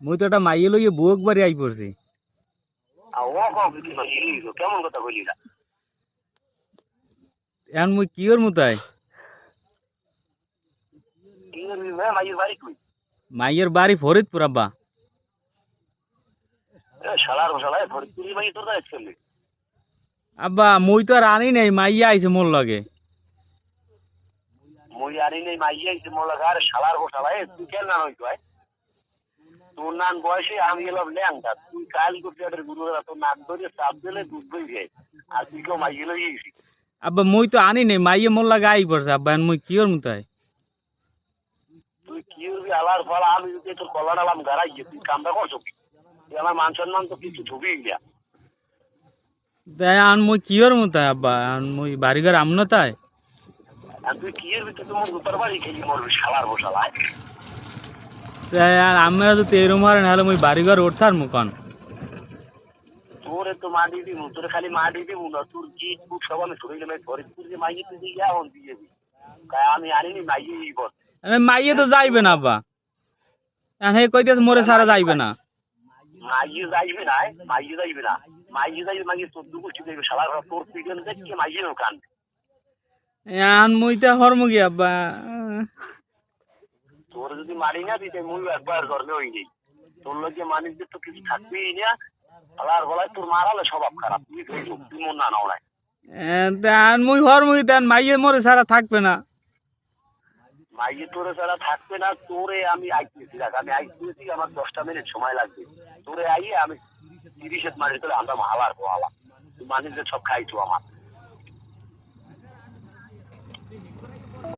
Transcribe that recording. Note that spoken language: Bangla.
মুই তো একটা মাইয়ে লইয়ে বুয়ক বাড়ি আই পড়ছি। কেমন কথা বলি না? এখন মুই কি ওর মুতাই মাইয়ের বাড়ি কই? মাইয়ের বাড়ি ফরিদপুর আব্বা। শালার শালায় ফরিদপুরি মাই তোর কাছে চলে। আব্বা মুই তো আর আনি নাই, মাইয়া আইছে মোর লগে। মই আনি নেই মাইয়া যে মোলা গার শালার শালায় তুই কেন না হইতো ভাই? তোর নান বয়সে আমি এলাম ল্যাংটা, তুই কাল গোপিয়াটের গুরু তোর নাক ধরে চাপ দিলে দুধ বই যায়। আর তুই কেউ মাইয়ে লই গেছি। আব্বা মুই তো আনি নাই, মাইয়ে মোর লগে আই পড়ছে আব্বা। এখন মুই কি ওর মুতাই? তুই কি করবি আলার ফল? আমি যদি তোর কলা ডালাম গাড়াই তুই কামটা করছো কি? তুই আমার মান সম্মান তো কিছু ছবি গিয়া। এখন মুই কি ওর মুতাই আব্বা? এখন মুই বাড়ি ঘর আমন তাই। আর তুই কি করবি? তুই তোমার দুপার বাড়ি খেলি মরবি শালার বসালায়। আর আমি যদি এরম হারে নাহলে মুই বাড়ি ঘর উঠার মুখন। তোরে তো মাটি দিব, তোরে খালি মাটি দিব না, তোর গিট বুট সব আমি ধরে গেলে ফরিদপুর যে মাইয়ে তুই দিয়ে এখন দিয়ে দিবি। তাই আমি আনিনি মাইয়ে বল। মাইয়ে তো যাইবে না আব্বা, এখন হে কইতেছে মোরে সারা যাইবে না। মাইয়ে যাইবে না, মাইয়ে যাইবে না, মাইয়ে যাইবে মাইয়ে তোর দুপুর চিন্তা করবে শালার তোর পিছন দেখে মাইয়েও কান। এখন মুই তো হরমু কি আব্বা? তোর যদি মারি না দিতে মুই একবার ধর্মে হয়ে যাই। তোর লোকে মানিস তো কিছু থাকবেই না। শালার গলায় তোর মারালে স্বভাব খারাপ, তুই তুই মন না নাও নাই। এখন মুই হরমু কি? দেন মাইয়ে মোরে সারা থাকবে না। মাইয়ে তোরে ছাড়া থাকবে না। তোরে আমি আইতেছি, দেখ আমি আইতেছি, আমার 10টা মিনিট সময় লাগবে। তোরে আইয়ে আমি 30 মারি তোলে আমরা হালার হালা। তুই মানিস সব খাইছো আমার।